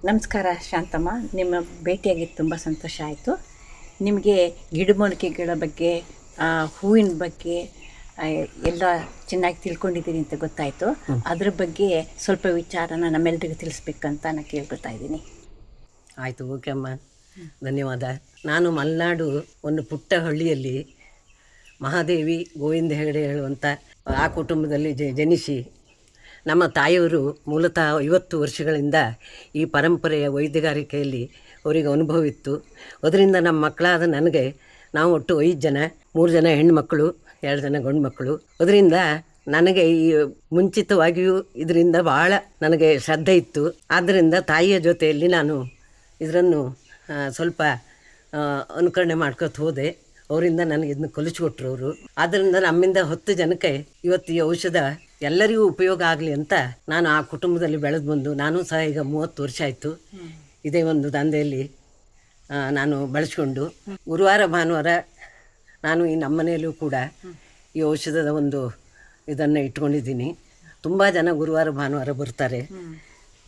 ನಮಸ್ಕಾರ ಶಾಂತಮ್ಮ, ನಿಮ್ಮ ಭೇಟಿಯಾಗಿ ತುಂಬ ಸಂತೋಷ ಆಯಿತು. ನಿಮಗೆ ಗಿಡಮೂಲಿಕೆಗಳ ಬಗ್ಗೆ, ಹೂವಿನ ಬಗ್ಗೆ ಎಲ್ಲ ಚೆನ್ನಾಗಿ ತಿಳ್ಕೊಂಡಿದ್ದೀನಿ ಅಂತ ಗೊತ್ತಾಯಿತು. ಅದ್ರ ಬಗ್ಗೆ ಸ್ವಲ್ಪ ವಿಚಾರನ ನಮ್ಮೆಲ್ಲರಿಗೂ ತಿಳಿಸ್ಬೇಕಂತ ನಾನು ಕೇಳ್ಕೊತಾ ಇದ್ದೀನಿ. ಆಯಿತು, ಓಕೆ ಅಮ್ಮ, ಧನ್ಯವಾದ. ನಾನು ಮಲೆನಾಡು ಒಂದು ಪುಟ್ಟ ಹಳ್ಳಿಯಲ್ಲಿ ಮಹಾದೇವಿ ಗೋವಿಂದ ಹೆಗಡೆ ಹೇಳುವಂಥ ಆ ಕುಟುಂಬದಲ್ಲಿ ಜನಿಸಿ, ನಮ್ಮ ತಾಯಿಯವರು ಮೂಲತಃ 50 ವರ್ಷಗಳಿಂದ ಈ ಪರಂಪರೆಯ ವೈದ್ಯಗಾರಿಕೆಯಲ್ಲಿ ಅವರಿಗೆ ಅನುಭವ ಇತ್ತು. ಅದರಿಂದ ನಮ್ಮ ಮಕ್ಕಳಾದ ನನಗೆ, ನಾವು ಒಟ್ಟು 5 ಜನ, 3 ಜನ ಹೆಣ್ಣುಮಕ್ಕಳು, 2 ಜನ ಗಂಡು ಮಕ್ಕಳು. ಅದರಿಂದ ನನಗೆ ಈ ಮುಂಚಿತವಾಗಿಯೂ ಇದರಿಂದ ಭಾಳ ನನಗೆ ಶ್ರದ್ಧೆ ಇತ್ತು. ಆದ್ದರಿಂದ ತಾಯಿಯ ಜೊತೆಯಲ್ಲಿ ನಾನು ಇದನ್ನು ಸ್ವಲ್ಪ ಅನುಕರಣೆ ಮಾಡ್ಕೊತ ಹೋದೆ. ಅವರಿಂದ ನನಗೆ ಇದನ್ನು ಕಲಿಸ್ಕೊಟ್ರು ಅವರು. ಆದ್ದರಿಂದ ನಮ್ಮಿಂದ 10 ಜನಕ್ಕೆ ಇವತ್ತು ಈ ಔಷಧ ಎಲ್ಲರಿಗೂ ಉಪಯೋಗ ಆಗಲಿ ಅಂತ ನಾನು ಆ ಕುಟುಂಬದಲ್ಲಿ ಬೆಳೆದು ಬಂದು, ನಾನು ಸಹ ಈಗ 30 ವರ್ಷ ಆಯಿತು ಇದೇ ಒಂದು ದಂಧೆಯಲ್ಲಿ ನಾನು ಬಳಸ್ಕೊಂಡು. ಗುರುವಾರ ಭಾನುವಾರ ನಾನು ಈ ನಮ್ಮನೆಯಲ್ಲೂ ಕೂಡ ಈ ಔಷಧದ ಒಂದು ಇದನ್ನು ಇಟ್ಕೊಂಡಿದ್ದೀನಿ. ತುಂಬ ಜನ ಗುರುವಾರ ಭಾನುವಾರ ಬರ್ತಾರೆ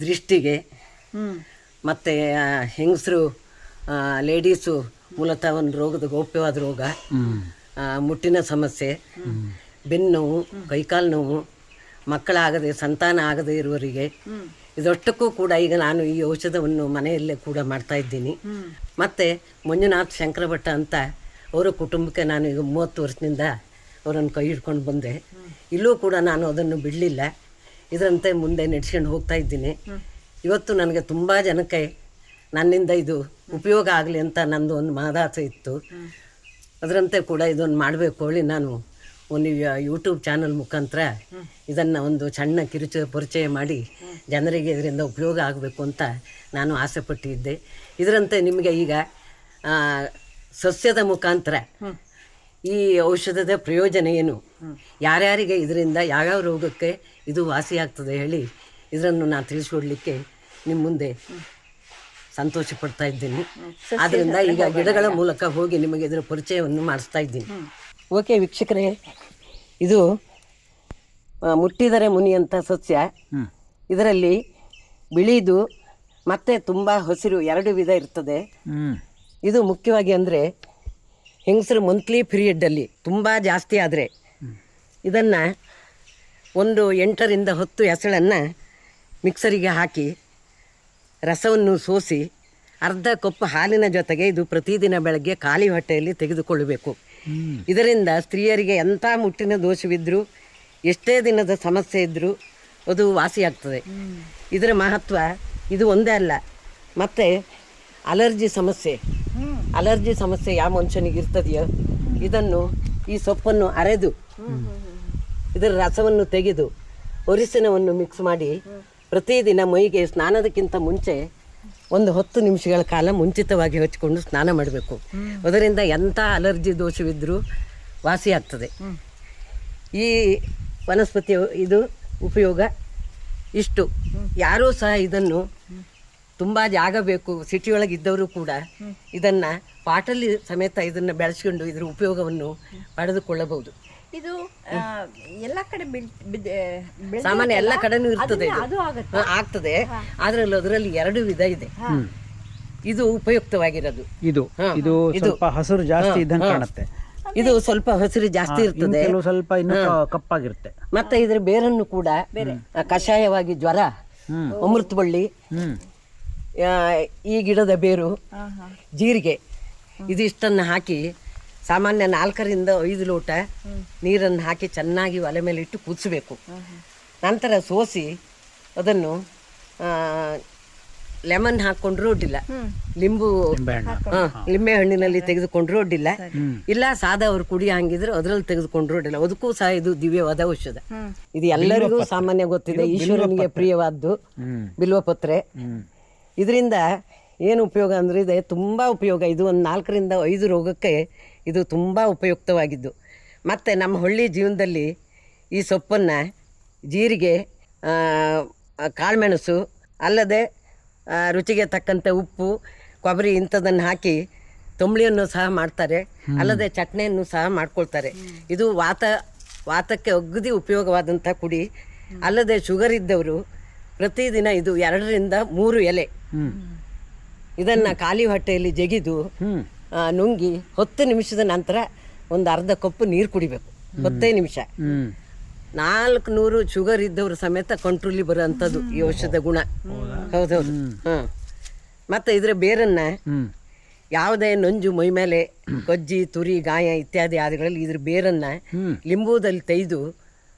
ದೃಷ್ಟಿಗೆ, ಮತ್ತು ಹೆಂಗಸರು ಲೇಡೀಸು ಮೂಲತಃ ಒಂದು ರೋಗದ ಗೌಪ್ಯವಾದ ರೋಗ, ಮುಟ್ಟಿನ ಸಮಸ್ಯೆ, ಬೆನ್ನು ನೋವು, ಕೈಕಾಲು ನೋವು, ಮಕ್ಕಳಾಗದೆ ಸಂತಾನ ಆಗದೆ ಇರುವವರಿಗೆ, ಇದೊಷ್ಟಕ್ಕೂ ಕೂಡ ಈಗ ನಾನು ಈ ಔಷಧವನ್ನು ಮನೆಯಲ್ಲೇ ಕೂಡ ಮಾಡ್ತಾ ಇದ್ದೀನಿ. ಮತ್ತು ಮಂಜುನಾಥ್ ಶಂಕರಭಟ್ಟ ಅಂತ ಅವರ ಕುಟುಂಬಕ್ಕೆ ನಾನು ಈಗ 30 ವರ್ಷದಿಂದ ಅವರನ್ನು ಕೈ ಹಿಡ್ಕೊಂಡು ಬಂದೆ. ಇಲ್ಲೂ ಕೂಡ ನಾನು ಅದನ್ನು ಬಿಡಲಿಲ್ಲ, ಇದರಂತೆ ಮುಂದೆ ನಡೆಸ್ಕೊಂಡು ಹೋಗ್ತಾ ಇದ್ದೀನಿ. ಇವತ್ತು ನನಗೆ ತುಂಬ ಜನಕ್ಕೆ ನನ್ನಿಂದ ಇದು ಉಪಯೋಗ ಆಗಲಿ ಅಂತ ನಂದು ಒಂದು ಮಹದಾಸೆ ಇತ್ತು. ಅದರಂತೆ ಕೂಡ ಇದನ್ನು ಮಾಡಬೇಕು ಹೇಳಿ ನಾನು ಒಂದು ಯೂಟ್ಯೂಬ್ ಚಾನಲ್ ಮುಖಾಂತರ ಇದನ್ನು ಒಂದು ಸಣ್ಣ ಪರಿಚಯ ಮಾಡಿ ಜನರಿಗೆ ಇದರಿಂದ ಉಪಯೋಗ ಆಗಬೇಕು ಅಂತ ನಾನು ಆಸೆ ಪಟ್ಟಿದ್ದೆ. ಇದರಂತೆ ನಿಮಗೆ ಈಗ ಸಸ್ಯದ ಮುಖಾಂತರ ಈ ಔಷಧದ ಪ್ರಯೋಜನ ಏನು, ಯಾರ್ಯಾರಿಗೆ ಇದರಿಂದ ಯಾವ್ಯಾವ ರೋಗಕ್ಕೆ ಇದು ವಾಸಿಯಾಗ್ತದೆ ಹೇಳಿ ಇದನ್ನು ನಾನು ತಿಳಿಸ್ಕೊಡ್ಲಿಕ್ಕೆ ನಿಮ್ಮ ಮುಂದೆ ಸಂತೋಷ ಪಡ್ತಾ ಇದ್ದೀನಿ. ಆದ್ದರಿಂದ ಈಗ ಗಿಡಗಳ ಮೂಲಕ ಹೋಗಿ ನಿಮಗೆ ಇದರ ಪರಿಚಯವನ್ನು ಮಾಡಿಸ್ತಾ ಇದ್ದೀನಿ. ಓಕೆ ವೀಕ್ಷಕರೇ, ಇದು ಮುಟ್ಟಿದರೆ ಮುನಿ ಅಂತ ಸಸ್ಯ. ಇದರಲ್ಲಿ ಬಿಳಿದು ಮತ್ತು ತುಂಬ ಹಸಿರು 2 ವಿಧ ಇರ್ತದೆ. ಇದು ಮುಖ್ಯವಾಗಿ ಅಂದರೆ ಹೆಂಗಸರು ಮಂತ್ಲಿ ಪೀರಿಯಡ್ಡಲ್ಲಿ ತುಂಬ ಜಾಸ್ತಿ ಆದರೆ ಇದನ್ನು ಒಂದು 8ರಿಂದ 10 ಎಸಳನ್ನು ಮಿಕ್ಸರಿಗೆ ಹಾಕಿ ರಸವನ್ನು ಸೋಸಿ ಅರ್ಧ ಕಪ್ ಹಾಲಿನ ಜೊತೆಗೆ ಇದು ಪ್ರತಿದಿನ ಬೆಳಗ್ಗೆ ಖಾಲಿ ಹೊಟ್ಟೆಯಲ್ಲಿ ತೆಗೆದುಕೊಳ್ಳಬೇಕು. ಇದರಿಂದ ಸ್ತ್ರೀಯರಿಗೆ ಎಂಥ ಮುಟ್ಟಿನ ದೋಷವಿದ್ದರೂ, ಎಷ್ಟೇ ದಿನದ ಸಮಸ್ಯೆ ಇದ್ದರೂ ಅದು ವಾಸಿಯಾಗ್ತದೆ. ಇದರ ಮಹತ್ವ ಇದು ಒಂದೇ ಅಲ್ಲ, ಮತ್ತು ಅಲರ್ಜಿ ಸಮಸ್ಯೆ ಯಾವ ಮನುಷ್ಯನಿಗೆ ಇರ್ತದೆಯೋ ಇದನ್ನು ಈ ಸೊಪ್ಪನ್ನು ಅರೆದು ಇದರ ರಸವನ್ನು ತೆಗೆದು ಒರಿಸಿನವನ್ನು ಮಿಕ್ಸ್ ಮಾಡಿ ಪ್ರತಿದಿನ ಮೈಗೆ ಸ್ನಾನದಕ್ಕಿಂತ ಮುಂಚೆ ಒಂದು 10 ನಿಮಿಷಗಳ ಕಾಲ ಮುಂಚಿತವಾಗಿ ಹಚ್ಚಿಕೊಂಡು ಸ್ನಾನ ಮಾಡಬೇಕು. ಅದರಿಂದ ಎಂಥ ಅಲರ್ಜಿ ದೋಷವಿದ್ದರೂ ವಾಸಿಯಾಗ್ತದೆ. ಈ ವನಸ್ಪತಿ ಇದು ಉಪಯೋಗ ಇಷ್ಟು. ಯಾರೂ ಸಹ ಇದನ್ನು ತುಂಬ ಜಾಗ ಬೇಕು, ಸಿಟಿಯೊಳಗಿದ್ದವರು ಕೂಡ ಇದನ್ನು ಪಾಟಲ್ಲಿ ಸಮೇತ ಇದನ್ನು ಬೆಳೆಸ್ಕೊಂಡು ಇದರ ಉಪಯೋಗವನ್ನು ಪಡೆದುಕೊಳ್ಳಬಹುದು. ಇದು ಎಲ್ಲ ಕಡೆ ಸಾಮಾನ್ಯ ಎಲ್ಲ ಕಡೆನೂ ಇರ್ತದೆ, ಆಗ್ತದೆ. ಆದ್ರಲ್ಲಿ ಅದರಲ್ಲಿ 2 ವಿಧ ಇದೆ. ಇದು ಉಪಯುಕ್ತವಾಗಿರೋದು. ಇದು ಸ್ವಲ್ಪ ಹಸಿರು ಜಾಸ್ತಿ ಇದ್ದಂಗೆ ಕಾಣುತ್ತೆ. ಇದು ಸ್ವಲ್ಪ ಹಸಿರು ಜಾಸ್ತಿ ಇರ್ತದೆ, ಸ್ವಲ್ಪ ಇನ್ನು ಕಪ್ಪಾಗಿರುತ್ತೆ. ಮತ್ತೆ ಇದರ ಬೇರನ್ನು ಕೂಡ ಕಷಾಯವಾಗಿ ಜ್ವರ, ಅಮೃತ ಬಳ್ಳಿ, ಈ ಗಿಡದ ಬೇರು, ಜೀರಿಗೆ ಇದಿಷ್ಟನ್ನು ಹಾಕಿ ಸಾಮಾನ್ಯ 4ರಿಂದ 5 ಲೋಟ ನೀರನ್ನು ಹಾಕಿ ಚೆನ್ನಾಗಿ ಒಲೆ ಮೇಲೆ ಇಟ್ಟು ಕುದಿಸಬೇಕು. ನಂತರ ಸೋಸಿ ಅದನ್ನು ಲೆಮನ್ ಹಾಕ್ಕೊಂಡ್ರೂ ಅಡ್ಡಿಲ್ಲ, ಲಿಂಬೆ ಹಣ್ಣಿನಲ್ಲಿ ತೆಗೆದುಕೊಂಡ್ರೂ ಅಡ್ಡಿಲ್ಲ, ಇಲ್ಲ ಸಾದಾ ಅವ್ರು ಕುಡಿ ಹಂಗಿದ್ರೆ ಅದರಲ್ಲಿ ತೆಗೆದುಕೊಂಡ್ರೂ ಅಡ್ಡಿಲ್ಲ. ಅದಕ್ಕೂ ಸಹ ಇದು ದಿವ್ಯವಾದ ಔಷಧ. ಇದು ಎಲ್ಲರಿಗೂ ಸಾಮಾನ್ಯ ಗೊತ್ತಿದೆ, ಈಶ್ವರನಿಗೆ ಪ್ರಿಯವಾದ್ದು ಬಿಲ್ವಪತ್ರೆ. ಇದರಿಂದ ಏನು ಉಪಯೋಗ ಅಂದರೆ ಇದೆ ತುಂಬ ಉಪಯೋಗ. ಇದು ಒಂದು 4ರಿಂದ 5 ರೋಗಕ್ಕೆ ಇದು ತುಂಬ ಉಪಯುಕ್ತವಾಗಿದ್ದು. ಮತ್ತು ನಮ್ಮ ಹಳ್ಳಿ ಜೀವನದಲ್ಲಿ ಈ ಸೊಪ್ಪನ್ನು ಜೀರಿಗೆ, ಕಾಳುಮೆಣಸು, ಅಲ್ಲದೆ ರುಚಿಗೆ ತಕ್ಕಂತೆ ಉಪ್ಪು, ಕೊಬ್ಬರಿ ಇಂಥದನ್ನು ಹಾಕಿ ತಂಬಳಿಯನ್ನು ಸಹ ಮಾಡ್ತಾರೆ, ಅಲ್ಲದೆ ಚಟ್ನಿಯನ್ನು ಸಹ ಮಾಡ್ಕೊಳ್ತಾರೆ. ಇದು ವಾತಕ್ಕೆ ಅಗದಿ ಉಪಯೋಗವಾದಂಥ ಕುಡಿ. ಅಲ್ಲದೆ ಶುಗರ್ ಇದ್ದವರು ಪ್ರತಿದಿನ ಇದು 2 ರಿಂದ 3 ಎಲೆ ಇದನ್ನು ಖಾಲಿ ಹೊಟ್ಟೆಯಲ್ಲಿ ಜಗಿದು ನುಂಗಿ 10 ನಿಮಿಷದ ನಂತರ ಒಂದು ಅರ್ಧ ಕಪ್ಪು ನೀರು ಕುಡಿಬೇಕು. 10 ನಿಮಿಷ. 400 ಶುಗರ್ ಇದ್ದವರು ಸಮೇತ ಕಂಟ್ರೋಲಿ ಬರೋಂಥದ್ದು ಈ ಔಷಧ ಗುಣ. ಹೌದೌದು. ಮತ್ತು ಇದರ ಬೇರನ್ನು ಯಾವುದೇ ನಂಜು ಮೈ ಮೇಲೆ ಕೊಜ್ಜಿ ತುರಿ ಗಾಯ ಇತ್ಯಾದಿ ಆದಿಗಳಲ್ಲಿ ಇದ್ರ ಬೇರನ್ನು ಲಿಂಬೂದಲ್ಲಿ ತೆಗೆದು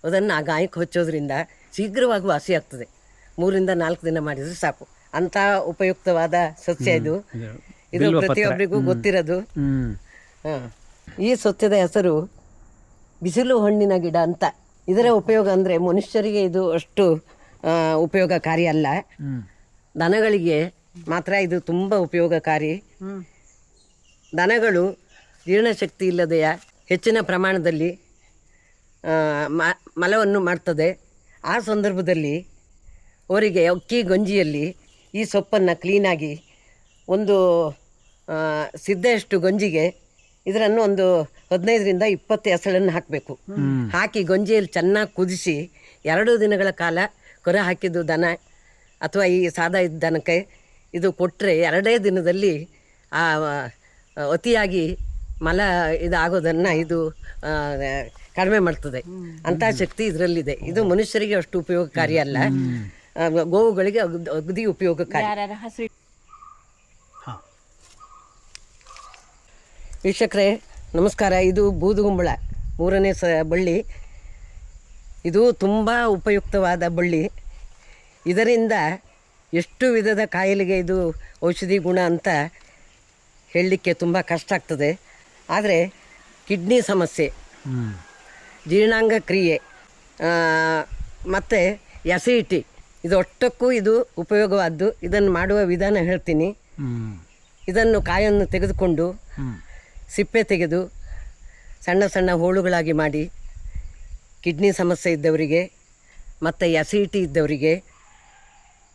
ಅದನ್ನು ಆ ಗಾಯಕ್ಕೆ ಹಚ್ಚೋದ್ರಿಂದ ಶೀಘ್ರವಾಗಿ ವಾಸಿ ಆಗ್ತದೆ. 3 ರಿಂದ 4 ದಿನ ಮಾಡಿದರೆ ಸಾಕು. ಅಂಥ ಉಪಯುಕ್ತವಾದ ಸಸ್ಯ ಇದು. ಇದು ಪ್ರತಿಯೊಬ್ಬರಿಗೂ ಗೊತ್ತಿರೋದು. ಈ ಸಸ್ಯದ ಹೆಸರು ಬಿಸಿಲು ಹಣ್ಣಿನ ಗಿಡ ಅಂತ. ಇದರ ಉಪಯೋಗ ಅಂದರೆ ಮನುಷ್ಯರಿಗೆ ಇದು ಅಷ್ಟು ಉಪಯೋಗಕಾರಿ ಅಲ್ಲ, ದನಗಳಿಗೆ ಮಾತ್ರ ಇದು ತುಂಬ ಉಪಯೋಗಕಾರಿ. ದನಗಳು ಜೀರ್ಣಶಕ್ತಿ ಇಲ್ಲದೆಯ ಹೆಚ್ಚಿನ ಪ್ರಮಾಣದಲ್ಲಿ ಮಲವನ್ನು ಮಾಡ್ತದೆ. ಆ ಸಂದರ್ಭದಲ್ಲಿ ಅವರಿಗೆ ಅಕ್ಕಿ ಗಂಜಿಯಲ್ಲಿ ಈ ಸೊಪ್ಪನ್ನು ಕ್ಲೀನಾಗಿ ಒಂದು ಸಿದ್ದೆಯಷ್ಟು ಗಂಜಿಗೆ ಇದರನ್ನು ಒಂದು 15 ರಿಂದ 20 ಎಸಳನ್ನು ಹಾಕಬೇಕು. ಹಾಕಿ ಗಂಜಿಯಲ್ಲಿ ಚೆನ್ನಾಗಿ ಕುದಿಸಿ 2 ದಿನಗಳ ಕಾಲ ಕೊರೆ ಹಾಕಿದ್ದು ದನ ಅಥವಾ ಈ ಸಾದಾ ಇದ್ದ ದನಕ್ಕೆ ಇದು ಕೊಟ್ಟರೆ 2 ದಿನದಲ್ಲಿ ಆ ಅತಿಯಾಗಿ ಮಲ ಇದಾಗೋದನ್ನು ಇದು ಕಡಿಮೆ ಮಾಡ್ತದೆ. ಅಂಥ ಶಕ್ತಿ ಇದರಲ್ಲಿದೆ. ಇದು ಮನುಷ್ಯರಿಗೆ ಅಷ್ಟು ಉಪಯೋಗಕಾರಿ ಅಲ್ಲ, ಗೋವುಗಳಿಗೆ ಅಗದಿ ಉಪಯೋಗಕಾರಿ. ವೀಕ್ಷಕರೇ ನಮಸ್ಕಾರ. ಇದು ಬೂದುಗುಂಬಳ 3ನೇ ಬಳ್ಳಿ. ಇದು ತುಂಬ ಉಪಯುಕ್ತವಾದ ಬಳ್ಳಿ. ಇದರಿಂದ ಎಷ್ಟು ವಿಧದ ಕಾಯಿಲೆಗೆ ಇದು ಔಷಧಿ ಗುಣ ಅಂತ ಹೇಳಲಿಕ್ಕೆ ತುಂಬ ಕಷ್ಟ ಆಗ್ತದೆ. ಆದರೆ ಕಿಡ್ನಿ ಸಮಸ್ಯೆ, ಜೀರ್ಣಾಂಗ ಕ್ರಿಯೆ ಮತ್ತು ಎಸಿಡಿಟಿ ಇದು ಒಟ್ಟಕ್ಕೂ ಇದು ಉಪಯೋಗವಾದ್ದು. ಇದನ್ನು ಮಾಡುವ ವಿಧಾನ ಹೇಳ್ತೀನಿ. ಇದನ್ನು ಕಾಯನ್ನು ತೆಗೆದುಕೊಂಡು ಸಿಪ್ಪೆ ತೆಗೆದು ಸಣ್ಣ ಸಣ್ಣ ಹೋಳುಗಳಾಗಿ ಮಾಡಿ ಕಿಡ್ನಿ ಸಮಸ್ಯೆ ಇದ್ದವರಿಗೆ ಮತ್ತು ಎಸಿಡಿಟಿ ಇದ್ದವರಿಗೆ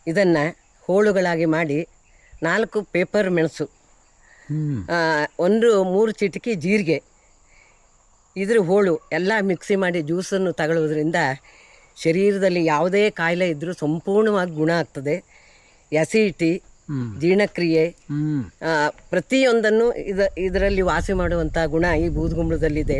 ಇದನ್ನು ಹೋಳುಗಳಾಗಿ ಮಾಡಿ 4 ಪೇಪರ್ ಮೆಣಸು, 3 ಚಿಟಿಕೆ ಜೀರಿಗೆ, ಇದ್ರ ಹೋಳು ಎಲ್ಲ ಮಿಕ್ಸಿ ಮಾಡಿ ಜ್ಯೂಸನ್ನು ತಗೊಳ್ಳೋದ್ರಿಂದ ಶರೀರದಲ್ಲಿ ಯಾವುದೇ ಕಾಯಿಲೆ ಇದ್ದರೂ ಸಂಪೂರ್ಣವಾಗಿ ಗುಣ ಆಗ್ತದೆ. ಎಸಿಡಿಟಿ, ಜೀರ್ಣಕ್ರಿಯೆ ಪ್ರತಿಯೊಂದನ್ನು ಇದರಲ್ಲಿ ವಾಸಿ ಮಾಡುವಂಥ ಗುಣ ಈ ಬೂದುಗುಂಬಳದಲ್ಲಿದೆ.